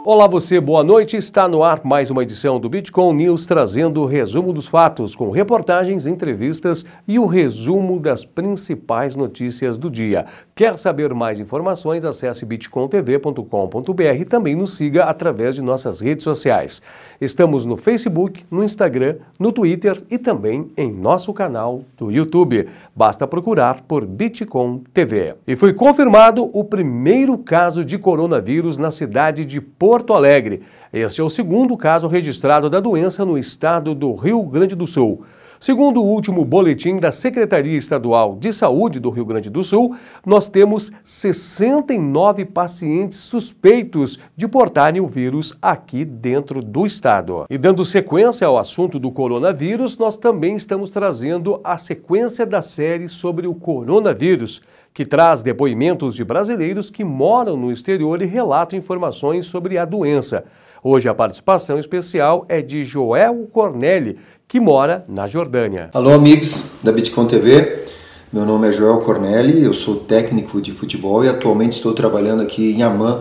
Olá você, boa noite. Está no ar mais uma edição do Bitcoin News, trazendo o resumo dos fatos, com reportagens, entrevistas e o resumo das principais notícias do dia. Quer saber mais informações? Acesse bitcointv.com.br e também nos siga através de nossas redes sociais. Estamos no Facebook, no Instagram, no Twitter e também em nosso canal do YouTube. Basta procurar por Bitcoin TV. E foi confirmado o primeiro caso de coronavírus na cidade de Porto Alegre. Esse é o segundo caso registrado da doença no estado do Rio Grande do Sul. Segundo o último boletim da Secretaria Estadual de Saúde do Rio Grande do Sul, nós temos 69 pacientes suspeitos de portarem o vírus aqui dentro do estado. E dando sequência ao assunto do coronavírus, nós também estamos trazendo a sequência da série sobre o coronavírus, que traz depoimentos de brasileiros que moram no exterior e relatam informações sobre a doença. Hoje a participação especial é de Joel Corneli, que mora na Jordânia. Alô amigos da Bitcoin TV, meu nome é Joel Corneli, eu sou técnico de futebol e atualmente estou trabalhando aqui em Amman,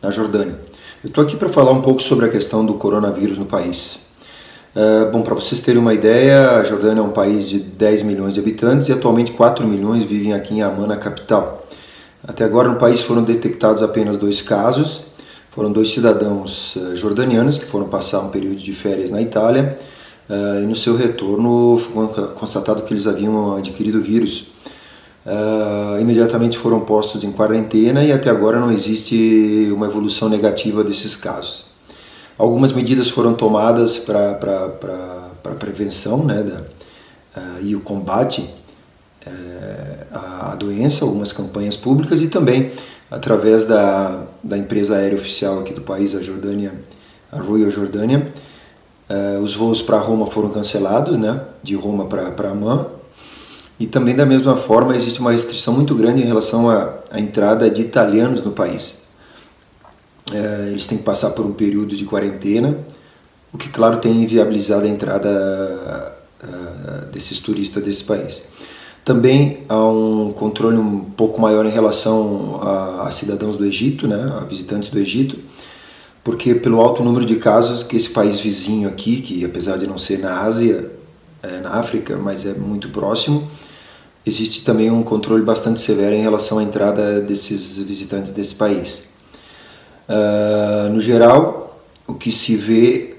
na Jordânia. Eu estou aqui para falar um pouco sobre a questão do coronavírus no país. Bom, para vocês terem uma ideia, a Jordânia é um país de 10 milhões de habitantes e atualmente 4 milhões vivem aqui em Amman, na capital. Até agora no país foram detectados apenas 2 casos, foram 2 cidadãos jordanianos que foram passar um período de férias na Itália e no seu retorno foi constatado que eles haviam adquirido o vírus. Imediatamente foram postos em quarentena e até agora não existe uma evolução negativa desses casos. Algumas medidas foram tomadas para prevenção, né, e o combate à doença, algumas campanhas públicas e também através da empresa aérea oficial aqui do país, a Jordânia, a Royal Jordânia. Os voos para Roma foram cancelados, né, de Roma para Amman. E também da mesma forma existe uma restrição muito grande em relação à entrada de italianos no país. Eles têm que passar por um período de quarentena, o que claro tem inviabilizado a entrada desses turistas desse país. Também há um controle um pouco maior em relação a cidadãos do Egito, né, a visitantes do Egito, porque pelo alto número de casos que esse país vizinho aqui, que apesar de não ser na Ásia, na África, mas é muito próximo, existe também um controle bastante severo em relação à entrada desses visitantes desse país. No geral, o que se vê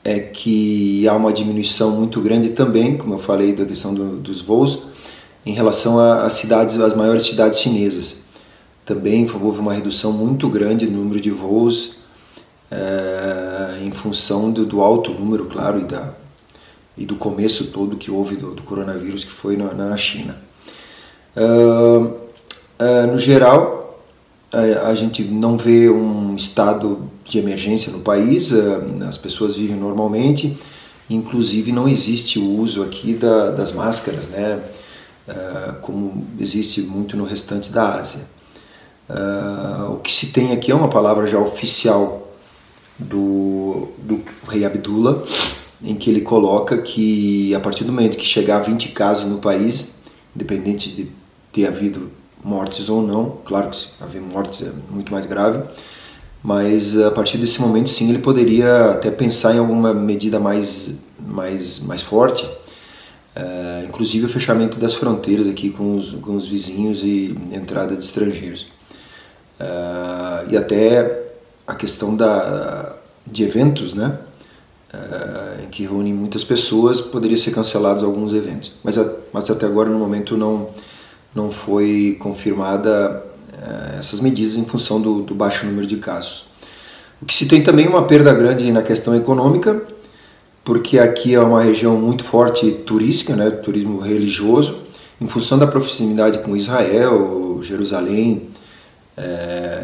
é que há uma diminuição muito grande também, como eu falei da questão dos voos, em relação às cidades, às maiores cidades chinesas. Também houve uma redução muito grande no número de voos, em função do alto número, claro, e do começo todo que houve do coronavírus, que foi na China. No geral, a gente não vê um estado de emergência no país, as pessoas vivem normalmente, inclusive não existe o uso aqui das máscaras, né, como existe muito no restante da Ásia. O que se tem aqui é uma palavra já oficial do rei Abdullah, em que ele coloca que a partir do momento que chegar a 20 casos no país, independente de ter havido mortes ou não, claro que se haver mortes é muito mais grave, mas a partir desse momento sim ele poderia até pensar em alguma medida mais forte, inclusive o fechamento das fronteiras aqui com os vizinhos e entrada de estrangeiros. E até a questão de eventos, né, em que reúnem muitas pessoas, poderia ser cancelados alguns eventos. Mas até agora, no momento, não foi confirmada essas medidas em função do baixo número de casos. O que se tem também é uma perda grande na questão econômica, porque aqui é uma região muito forte turística, né, turismo religioso, em função da proximidade com Israel, Jerusalém,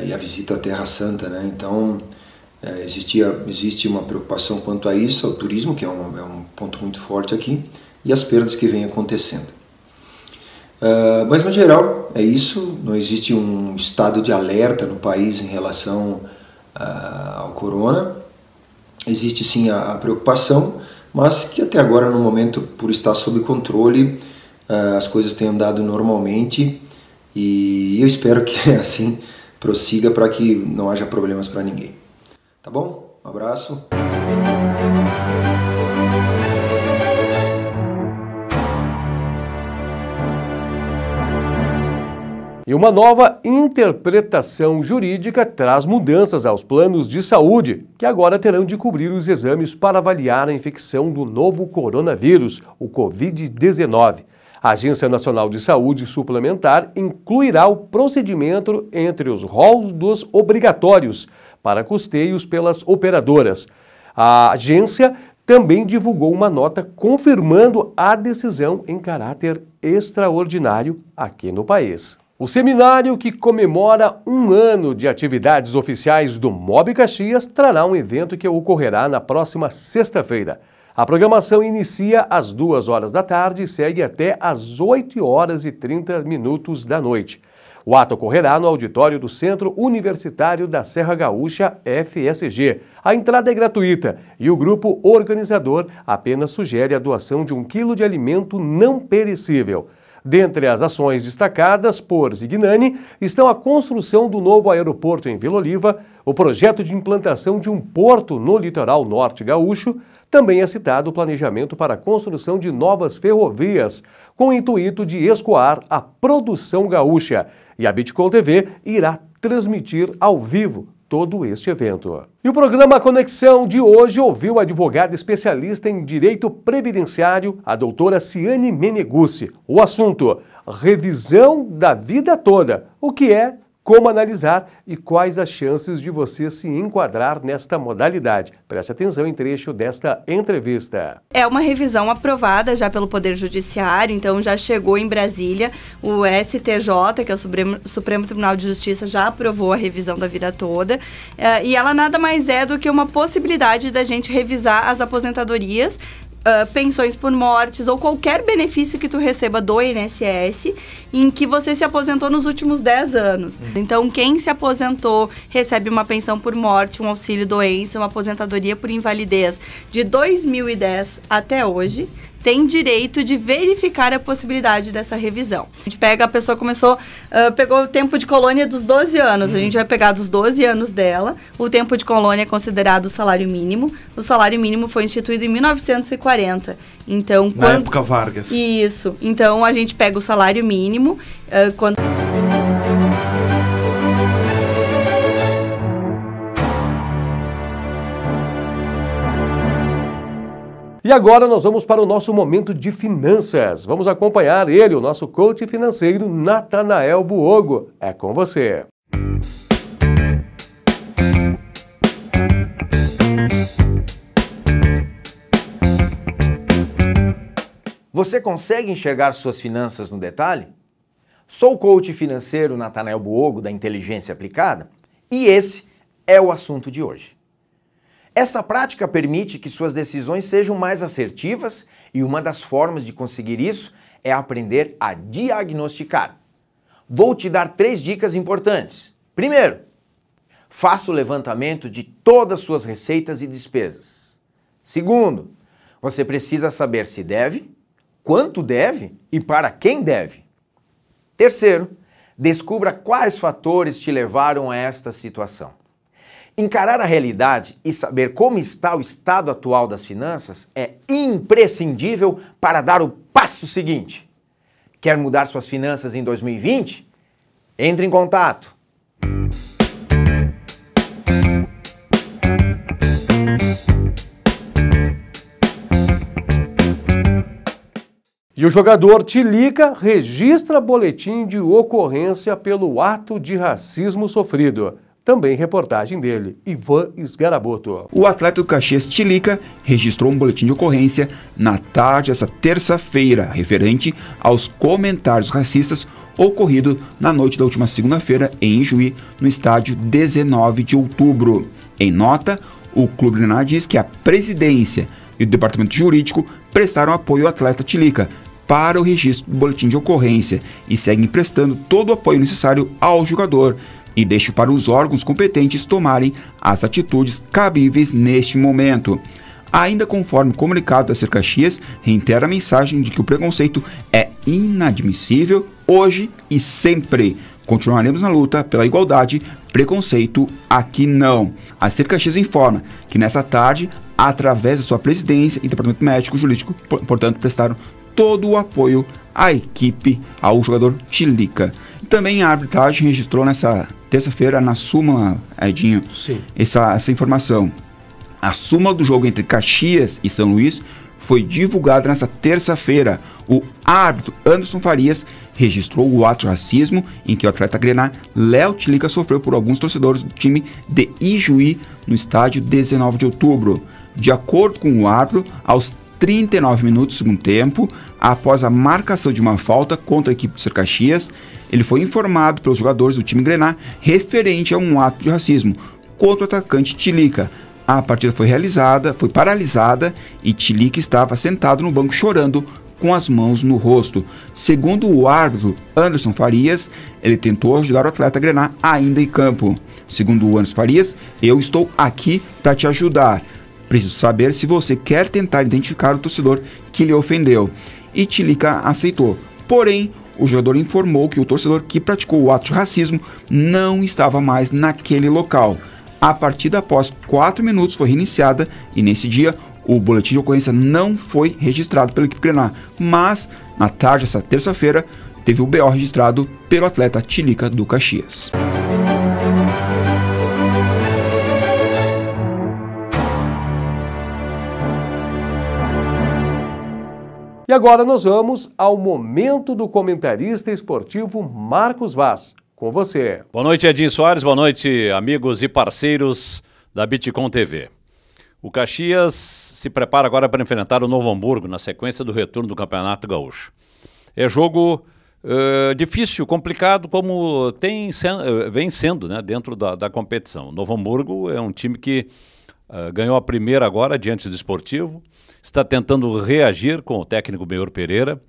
e a visita à Terra Santa, né? Então existe uma preocupação quanto a isso, ao turismo, que é um ponto muito forte aqui, e as perdas que vêm acontecendo. Mas no geral é isso, não existe um estado de alerta no país em relação ao corona. Existe sim a preocupação, mas que até agora no momento, por estar sob controle, as coisas têm andado normalmente e eu espero que assim prossiga para que não haja problemas para ninguém. Tá bom? Um abraço. E uma nova interpretação jurídica traz mudanças aos planos de saúde, que agora terão de cobrir os exames para avaliar a infecção do novo coronavírus, o Covid-19. A Agência Nacional de Saúde Suplementar incluirá o procedimento entre os rolos dos obrigatórios para custeios pelas operadoras. A agência também divulgou uma nota confirmando a decisão em caráter extraordinário aqui no país. O seminário, que comemora 1 ano de atividades oficiais do MOB Caxias, trará um evento que ocorrerá na próxima sexta-feira. A programação inicia às 2 horas da tarde e segue até às 8 horas e 30 minutos da noite. O ato ocorrerá no auditório do Centro Universitário da Serra Gaúcha, FSG. A entrada é gratuita e o grupo organizador apenas sugere a doação de 1 quilo de alimento não perecível. Dentre as ações destacadas por Zignani estão a construção do novo aeroporto em Vila Oliva, o projeto de implantação de um porto no litoral norte gaúcho. Também é citado o planejamento para a construção de novas ferrovias, com o intuito de escoar a produção gaúcha. E a Bitcom TV irá transmitir ao vivo todo este evento. E o programa Conexão de hoje ouviu a advogada especialista em direito previdenciário, a doutora Ciane Meneguzzi. O assunto: revisão da vida toda. O que é, como analisar e quais as chances de você se enquadrar nesta modalidade. Preste atenção em trecho desta entrevista. É uma revisão aprovada já pelo Poder Judiciário, então já chegou em Brasília. O STJ, que é o Supremo Tribunal de Justiça, já aprovou a revisão da vida toda. E ela nada mais é do que uma possibilidade da gente revisar as aposentadorias, pensões por mortes ou qualquer benefício que tu receba do INSS em que você se aposentou nos últimos 10 anos. Então, quem se aposentou recebe uma pensão por morte, um auxílio doença, uma aposentadoria por invalidez de 2010 até hoje, tem direito de verificar a possibilidade dessa revisão. A gente pega, a pessoa pegou o tempo de colônia dos 12 anos, a gente vai pegar dos 12 anos dela, o tempo de colônia é considerado o salário mínimo. O salário mínimo foi instituído em 1940. Então, na época Vargas. Isso. Então, a gente pega o salário mínimo, quando... E agora nós vamos para o nosso momento de finanças. Vamos acompanhar ele, o nosso coach financeiro, Natanael Buogo. É com você. Você consegue enxergar suas finanças no detalhe? Sou o coach financeiro Natanael Buogo, da Inteligência Aplicada, e esse é o assunto de hoje. Essa prática permite que suas decisões sejam mais assertivas e uma das formas de conseguir isso é aprender a diagnosticar. Vou te dar 3 dicas importantes. Primeiro, faça o levantamento de todas as suas receitas e despesas. Segundo, você precisa saber se deve, quanto deve e para quem deve. Terceiro, descubra quais fatores te levaram a esta situação. Encarar a realidade e saber como está o estado atual das finanças é imprescindível para dar o passo seguinte. Quer mudar suas finanças em 2020? Entre em contato. E o jogador Tilica registra boletim de ocorrência pelo ato de racismo sofrido. Também reportagem dele, Ivan Sgaraboto. O atleta do Caxias Tilica registrou um boletim de ocorrência na tarde desta terça-feira, referente aos comentários racistas ocorridos na noite da última segunda-feira em Ijuí, no estádio 19 de outubro. Em nota, o Clube Grenal diz que a presidência e o departamento jurídico prestaram apoio ao atleta Tilica para o registro do boletim de ocorrência e seguem prestando todo o apoio necessário ao jogador, e deixo para os órgãos competentes tomarem as atitudes cabíveis neste momento. Ainda conforme o comunicado da Ser Caxias, reitera a mensagem de que o preconceito é inadmissível hoje e sempre. Continuaremos na luta pela igualdade, preconceito aqui não. A Acer Caxias informa que nessa tarde, através da sua presidência e departamento médico jurídico, portanto, prestaram todo o apoio à equipe, ao jogador Tilica. Também a arbitragem registrou nessa terça-feira na súmula, Edinho, essa informação. A súmula do jogo entre Caxias e São Luís foi divulgada nessa terça-feira. O árbitro Anderson Farias registrou o ato de racismo em que o atleta grená Léo Tilica sofreu por alguns torcedores do time de Ijuí no estádio 19 de outubro. De acordo com o árbitro, aos 39 minutos do segundo tempo, após a marcação de uma falta contra a equipe do Acer Caxias, ele foi informado pelos jogadores do time grená referente a um ato de racismo contra o atacante Tilica. A partida foi paralisada e Tilica estava sentado no banco chorando com as mãos no rosto. Segundo o árbitro Anderson Farias, ele tentou ajudar o atleta grená ainda em campo. Segundo o Anderson Farias, eu estou aqui para te ajudar. Preciso saber se você quer tentar identificar o torcedor que lhe ofendeu. E Tilica aceitou. Porém, o jogador informou que o torcedor que praticou o ato de racismo não estava mais naquele local. A partida, após 4 minutos, foi reiniciada e nesse dia o boletim de ocorrência não foi registrado pela equipe grená, mas na tarde dessa terça-feira teve o BO registrado pelo atleta Tilica do Caxias. E agora nós vamos ao momento do comentarista esportivo Marcos Vaz. Com você. Boa noite, Edinho Soares. Boa noite, amigos e parceiros da Bitcom TV. O Caxias se prepara agora para enfrentar o Novo Hamburgo na sequência do retorno do Campeonato Gaúcho. É jogo difícil, complicado, como vem sendo, né, dentro da competição. O Novo Hamburgo é um time que ganhou a primeira agora diante do Esportivo, está tentando reagir com o técnico Benhor Pereira.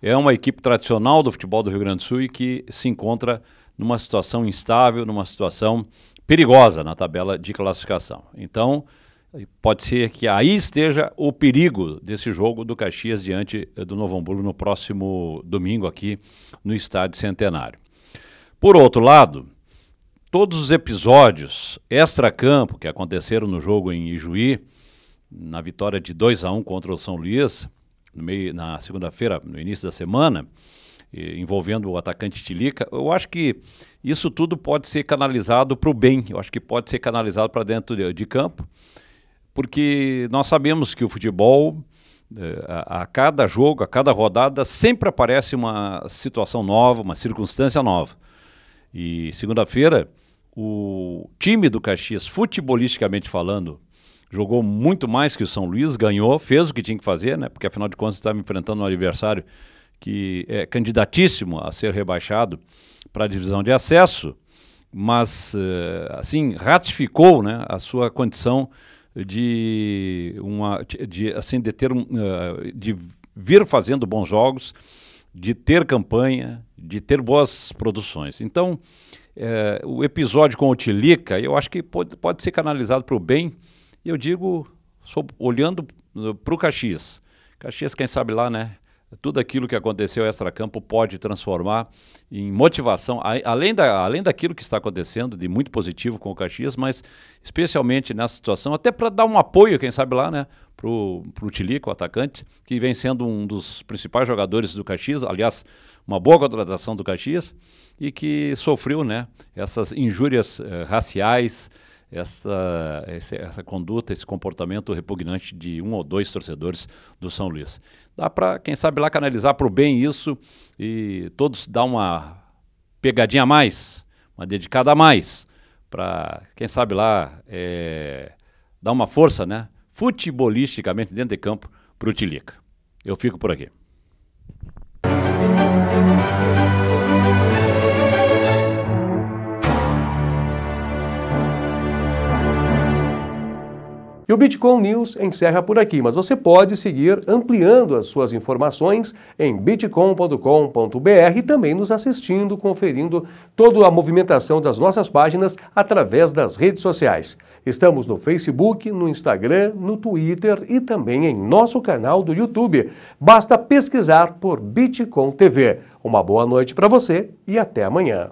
É uma equipe tradicional do futebol do Rio Grande do Sul e que se encontra numa situação instável, numa situação perigosa na tabela de classificação. Então, pode ser que aí esteja o perigo desse jogo do Caxias diante do Novo Hamburgo no próximo domingo aqui no Estádio Centenário. Por outro lado, todos os episódios extracampo que aconteceram no jogo em Ijuí, na vitória de 2-1 contra o São Luís, na segunda-feira, no início da semana, envolvendo o atacante Tilica, eu acho que isso tudo pode ser canalizado para o bem, eu acho que pode ser canalizado para dentro de campo, porque nós sabemos que o futebol, a cada jogo, a cada rodada, sempre aparece uma situação nova, uma circunstância nova. E segunda-feira, o time do Caxias, futebolisticamente falando, jogou muito mais que o São Luís, ganhou, fez o que tinha que fazer, né? Porque afinal de contas estava enfrentando um adversário que é candidatíssimo a ser rebaixado para a divisão de acesso, mas assim ratificou, né, a sua condição de vir fazendo bons jogos, de ter campanha, de ter boas produções. Então, o episódio com o Tilica, eu acho que pode ser canalizado para o bem. E eu digo, olhando para o Caxias. Caxias, quem sabe lá, né? Tudo aquilo que aconteceu extracampo pode transformar em motivação, além daquilo que está acontecendo, de muito positivo com o Caxias, mas especialmente nessa situação, até para dar um apoio, quem sabe lá, né? Pro Tilica, o atacante, que vem sendo um dos principais jogadores do Caxias, aliás, uma boa contratação do Caxias, e que sofreu, né, essas injúrias raciais, essa conduta, esse comportamento repugnante de 1 ou 2 torcedores do São Luís. Dá para, quem sabe lá, canalizar para o bem isso e todos dar uma pegadinha a mais, uma dedicada a mais, para, quem sabe lá, dar uma força, né, futebolisticamente dentro de campo para o Tilica. Eu fico por aqui. E o Bitcom News encerra por aqui, mas você pode seguir ampliando as suas informações em bitcom.com.br e também nos assistindo, conferindo toda a movimentação das nossas páginas através das redes sociais. Estamos no Facebook, no Instagram, no Twitter e também em nosso canal do YouTube. Basta pesquisar por Bitcom TV. Uma boa noite para você e até amanhã.